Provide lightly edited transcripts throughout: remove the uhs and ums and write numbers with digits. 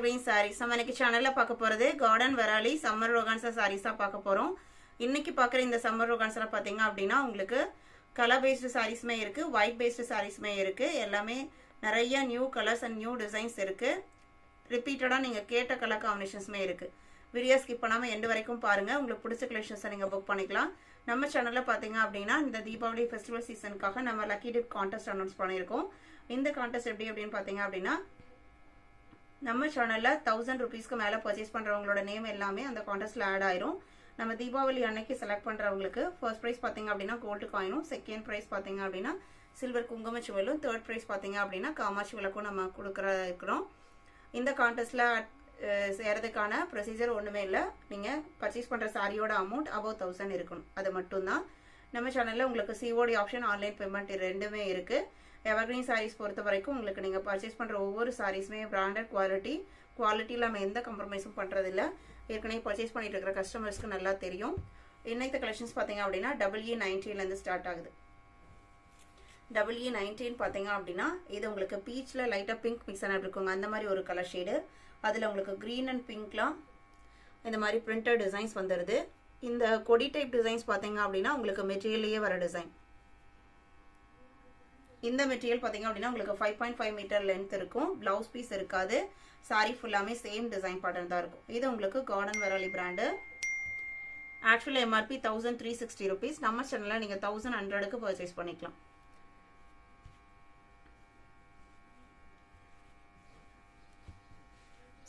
Evergreen Sarees. நம்ம இன்னைக்கு சேனல்ல பார்க்க போறது கார்டன் வெராலி சம்மர் ரோகான்சா சாரீஸா பார்க்க போறோம். இன்னைக்கு பார்க்குற இந்த சம்மர் ரோகான்சால பாத்தீங்க அப்படினா உங்களுக்கு கலர் பேஸ்ட் சாரீஸ்மே இருக்கு, ஒயிட் பேஸ்ட் சாரீஸ்மே இருக்கு. எல்லாமே நிறைய new colours and new designs இருக்கு. ரிப்பீட்டடா நீங்க கேட்ட கலர் காம்பினேஷன்ஸ்மே இருக்கு. வீடியோ ஸ்கிப் பண்ணாம எண்ட் வரைக்கும் பாருங்க. உங்களுக்கு பிடிச்ச கலெக்ஷன்ஸை நீங்க புக் பண்ணிக்கலாம். நம்ம சேனல்ல பாத்தீங்க அப்படினா இந்த தீபாவளி ஃபெஸ்டிவல் சீசனுக்காக நம்ம லக்கி டிப் கான்டெஸ்ட் அனௌன்ஸ் பண்ணியிருக்கோம். இந்த கான்டெஸ்ட் எப்படி அப்படின்னு பாத்தீங்க அப்படினா நம்ம சேனல்ல 1000 ரூபீஸ்க்கு மேல பர்ச்சேஸ் பண்றவங்களோட நேம் எல்லாமே அந்த கான்டெஸ்ட்ல ஆட் ஆயிரும். நம்ம தீபாவளி அன்னைக்கு செலக்ட் பண்றவங்களுக்கு ஃபர்ஸ்ட் பிரைஸ் பாத்தீங்க அப்படினா கோல்ட் காயினும், செகண்ட் பிரைஸ் பாத்தீங்க அப்படினா சில்வர் குங்கும சுவலும், தேர்ட் பிரைஸ் பாத்தீங்க அப்படினா காமாட்சி விளக்கும் நம்ம இருக்கிறோம். இந்த கான்டெஸ்ட்ல சேரதுக்கான ப்ரொசீஜர் ஒண்ணுமே இல்லை. நீங்க பர்ச்சேஸ் பண்ற சாரியோட அமௌண்ட் above 1000 இருக்கணும். அது மட்டும் தான். நம்ம சேனல்ல உங்களுக்கு COD ஆப்ஷன், ஆன்லைன் பேமெண்ட் ரெண்டுமே இருக்கு. எவர்கிரீன் சாரீஸ் பொறுத்த வரைக்கும் உங்களுக்கு நீங்க பர்ச்சேஸ் பண்ற ஒவ்வொரு சாரீஸ்மே பிராண்டட் குவாலிட்டியில நம்ம எந்த கம்ப்ரமைஸும் பண்றது இல்ல. ஏற்கனவே பர்ச்சேஸ் பண்ணிட்டு இருக்கிற கஸ்டமர்ஸ்க்கு நல்லா தெரியும். இன்னைக்கு கலெக்ஷன்ஸ் பாத்தீங்க அப்படின்னா EE19 இருந்து ஸ்டார்ட் ஆகுது. EE19 பாத்தீங்க அப்படின்னா இது உங்களுக்கு பீச்ல லைட்டா பிங்க் மிக்ஸ் ஆன இருக்குங்க. அந்த மாதிரி ஒரு கலர் ஷேடு. அதுல உங்களுக்கு கிரீன் அண்ட் பிங்க்லாம் இந்த மாதிரி பிரிண்டட் டிசைன்ஸ் வந்துருது. இந்த கொடி டைப் டிசைன்ஸ் பாத்தீங்க அப்படின்னா உங்களுக்கு மெட்டீரியல்லையே வர டிசைன். இந்த மெட்டீரியல் பாத்தீங்க அப்படின்னா உங்களுக்கு 5.5 மீட்டர் லென்த் இருக்கும். பிளவுஸ் பீஸ் இருக்காது. சாரி ஃபுல்லாமே சேம் டிசைன் பேட்டர்ன் தான் இருக்கும். இது உங்களுக்கு Garden Vareli brand. Actual MRP 1360 rupees. நம்ம சேனல்ல நீங்க 1100க்கு பர்ச்சேஸ் பண்ணிக்கலாம்.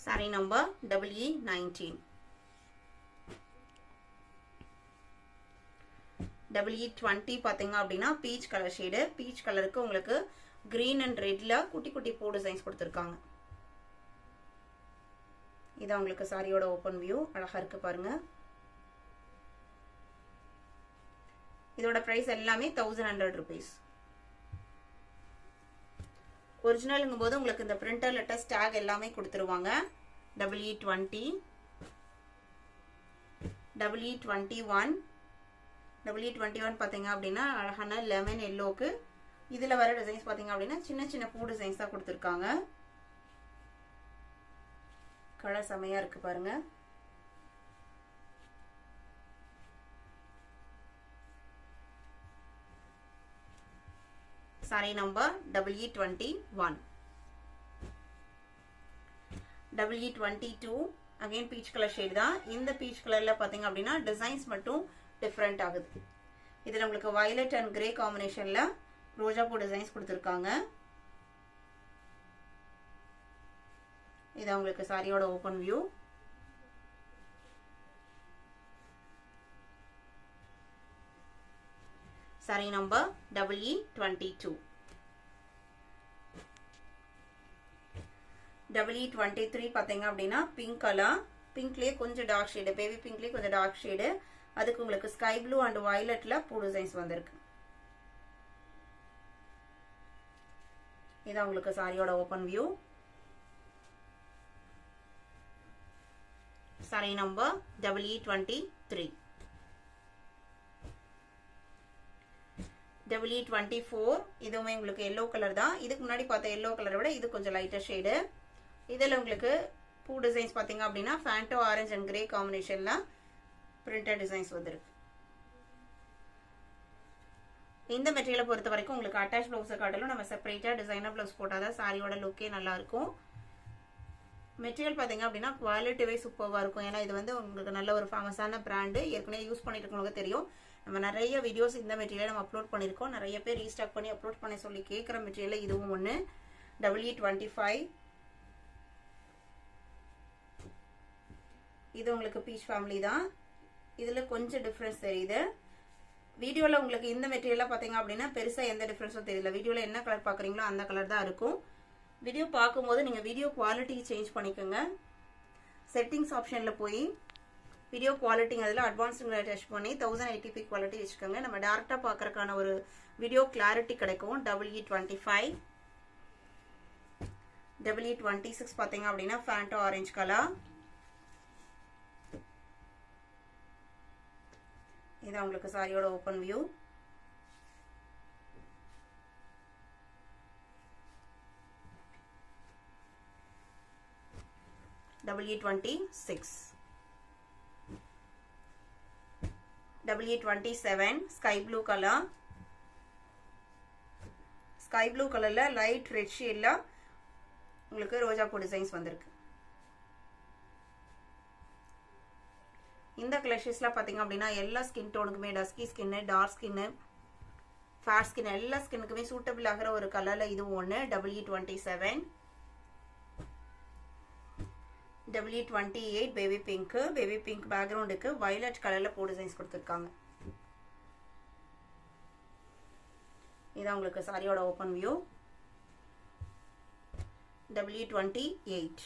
Sari number EE19. EE20 பாத்தீங்க அப்படின்னா பீச் கலர் ஷேடு. பீச் கலருக்கு உங்களுக்கு கிரீன் அண்ட் ரெட்ல குட்டி குட்டி பூ டிசைன்ஸ் கொடுத்துருக்காங்க. இது உங்களுக்கு சாரியோட ஓபன் வியூ. அழகா இருக்கு பாருங்க. இதோட பிரைஸ் எல்லாமே 1100 ரூபீஸ். ஒரிஜினலுங்கும் போது உங்களுக்கு இந்த பிரிண்டர் லெட்டர்ஸ் டேக் எல்லாமே கொடுத்துருவாங்க. EE20, EE21, EE21 பாத்தீங்க அப்படின்னா அழகான லெமன் எல்லோக்கு இதுல வர டிசைன்ஸ் பாத்தீங்க அப்படின்னா சின்ன சின்ன பூ டிசைன்ஸ் தான் கொடுத்துருக்காங்க. கலர் செமையா இருக்கு பாருங்க. Sorry number EE21. EE22 again peach colour shade தான். இந்த பீச் கலர்ல பாத்தீங்க அப்படின்னா டிசைன்ஸ் மட்டும் டிஃபரெண்ட் ஆகுது. இதுல உங்களுக்கு வயலட் அண்ட் கிரே காம்பினேஷன்ல ரோஜா பூ டிசைன்ஸ் கொடுத்துருக்காங்க. இது உங்களுக்கு சாரியோட open view. Sorry number EE22. EE23 பாத்தீங்க அப்படின்னா பிங்க் கலர். பிங்க்லயே கொஞ்சம் டார்க் ஷேடு, பேபி பிங்க்லயே கொஞ்சம் டார்க் ஷேடு. அதுக்கு உங்களுக்கு ஸ்கை ப்ளூ அண்ட் வயலட்ல பூ டிசைன்ஸ் வந்திருக்கு. இது உங்களுக்கு சாரியோட open view. Sorry number EE23. EE24 இதுவுமே உங்களுக்கு எல்லோ கலர் தான். இதுக்கு முன்னாடி பார்த்த எல்லோ கலரை விட இது கொஞ்சம் லைட்டர் ஷேடு. இதுல உங்களுக்கு பூ டிசைன்ஸ் பாத்தீங்க அப்படின்னா ஃபேண்டோ ஆரஞ்சு அண்ட் கிரே காம்பினேஷன்ல பிரிண்டட் டிசைன்ஸ் வந்திருக்கு. இந்த மெட்டீரியலை பொறுத்த வரைக்கும் உங்களுக்கு அட்டாச் பிளவுஸை காட்டிலும் நம்ம செப்பரேட்டா டிசைனர் பிளவுஸ் போட்டாதான் சாரியோட லுக்கே நல்லா இருக்கும். மெட்டீரியல் பாத்தீங்க அப்படின்னா குவாலிட்டிவே சூப்பர்வா இருக்கும். ஏன்னா இது வந்து உங்களுக்கு நல்ல ஒரு ஃபேமஸான பிராண்டு. ஏற்கனவே யூஸ் பண்ணிட்டு இருக்கவங்களுக்கு தெரியும். நம்ம நிறைய வீடியோஸ் இந்த மெட்டீரியல் நம்ம அப்லோட் பண்ணிருக்கோம். நிறைய பேர் ரீஸ்டாக் பண்ணி அப்லோட் பண்ண சொல்லி கேட்கிற மெட்டீரியல் இதுவும் ஒண்ணு. EE25. இது உங்களுக்கு பீச் ஃபேமிலி தான். இதுல கொஞ்சம் டிஃபரன்ஸ் தெரியுது. வீடியோல உங்களுக்கு இந்த மெட்டீரியல் பாத்தீங்க அப்படின்னா பெருசா எந்த டிஃபரன்ஸும் தெரியல. வீடியோல என்ன கலர் பாக்குறீங்களோ அந்த கலர் தான் இருக்கும். வீடியோ பார்க்கும்போது நீங்க வீடியோ குவாலிட்டி சேஞ்ச் பண்ணிக்கோங்க. செட்டிங்ஸ் ஆப்ஷன்ல போய் வீடியோ குவாலிட்டி அதுல அட்வான்ஸ்ட் டச் பண்ணி 1080p குவாலிட்டி வச்சுக்கோங்க. நம்ம டைரக்டா பார்க்கறதுக்கான ஒரு வீடியோ கிளாரிட்டி கிடைக்கும். EE25. EE26 பாத்தீங்க அப்படின்னா ஃபேண்டோ ஆரஞ்சு கலர். இது உங்களுக்கு சாரியோட open view. EE26. EE27 sky blue color. Sky blue colorல light red shade ல உங்களுக்கு ரோஜா பூ டிசைன்ஸ் வந்திருக்கு. இந்த கலெக்ஷன்ஸ்ல பாத்தீங்க அப்படினா எல்லா ஸ்கின் டோனுக்குமே dusky skin, dark skin, fair skin எல்லா ஸ்கின்னுக்குமே சூட்டபிள் ஆகிற ஒரு கலர்ல இது ஒன்னு. EE27. EE28 baby pink. Baby pink பேக்ரவுண்டுக்கு வயலட் கலர்ல பூ டிசைன்ஸ் கொடுத்திருக்காங்க. இதான் உங்களுக்கு சாரியோட ஓபன் வியூ. EE28.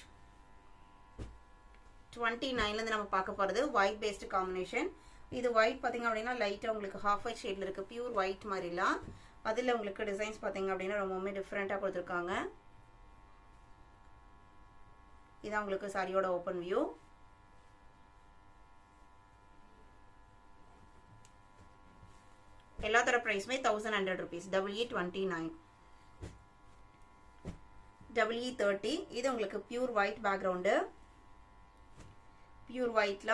29ல இருந்து நம்ம பார்க்க போறது ஒயிட் பேஸ்ட் காம்பினேஷன். இது ஒயிட் பாத்தீங்க அப்படினா லைட்டா உங்களுக்கு ஹாஃப் ஒயிட் ஷேட்ல இருக்கு, பியூர் ஒயிட் மாதிரிலாம். அதுல உங்களுக்கு டிசைன்ஸ் பாத்தீங்க அப்படினா ரொம்பவே டிஃபரெண்டா கொடுத்திருக்காங்க. இதான் உங்களுக்கு சாரியோட ஓபன் வியூ. எல்லாத்தோட பிரைஸ்மே 1100 rupees. EE29. EE30 இது உங்களுக்கு பியூர் ஒயிட் பேக்ரவுண்ட். பியூர் ஒயிட்ல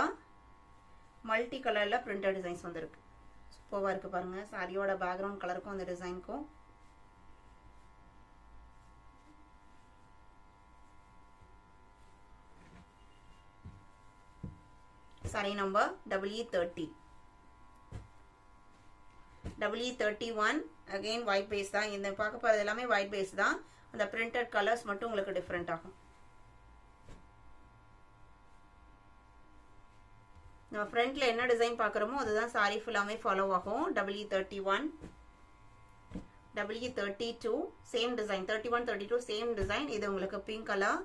மல்டி கலர்ல பிரிண்டட் டிசைன்ஸ் வந்திருக்கு. சூப்பரா இருக்கு பாருங்க. சாரியோட பேக்ரவுண்ட் கலருக்கும் அந்த டிசைனுக்கும். Sari number EE30. EE31 again white base தான். இந்த பார்க்க போறது எல்லாமே ஒயிட் பேஸ் தான். அந்த பிரிண்டட் கலர்ஸ் மட்டும் உங்களுக்கு டிஃபரெண்ட் ஆகும். நம்ம ஃப்ரண்ட்ல என்ன டிசைன் பார்க்குறோமோ அதுதான் சாரி ஃபுல்லாமே ஃபாலோ ஆகும். EE31. EE32 same design. 31, 32 same design. இது உங்களுக்கு பிங்க் கலர்.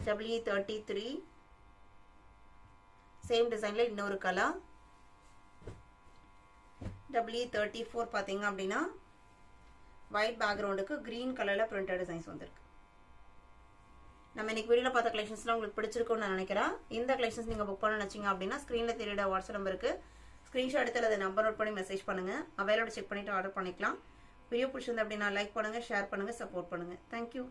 EE33 சேம் டிசைன்ல இன்னொரு கலர். EE34 பாத்தீங்க அப்படின்னா ஒயிட் பேக்ரவுண்டுக்கு கிரீன் கலர்ல பிரிண்டட் டிசைன்ஸ் வந்திருக்கு. நம்ம இன்னைக்கு வீடியோல பார்த்த கலெக்ஷன்ஸ்லாம் உங்களுக்கு பிடிச்சிருக்கும்னு நான் நினைக்கிறேன். இந்த கலெக்ஷன்ஸ் நீங்க புக் பண்ண நினைச்சீங்க அப்படின்னா ஸ்கிரீன்ல தெரியுற வாட்ஸ்அப் நம்பருக்கு ஸ்கிரீன்ஷாட் எடுத்து அதை நம்பர் நோட் பண்ணி மெசேஜ் பண்ணுங்க. அவைலோட செக் பண்ணிட்டு ஆர்டர் பண்ணிக்கலாம். வீடியோ பிடிச்சிருந்தா அப்படின்னா லைக் பண்ணுங்க, ஷேர் பண்ணுங்க, சப்போர்ட் பண்ணுங்க. தேங்க்யூ.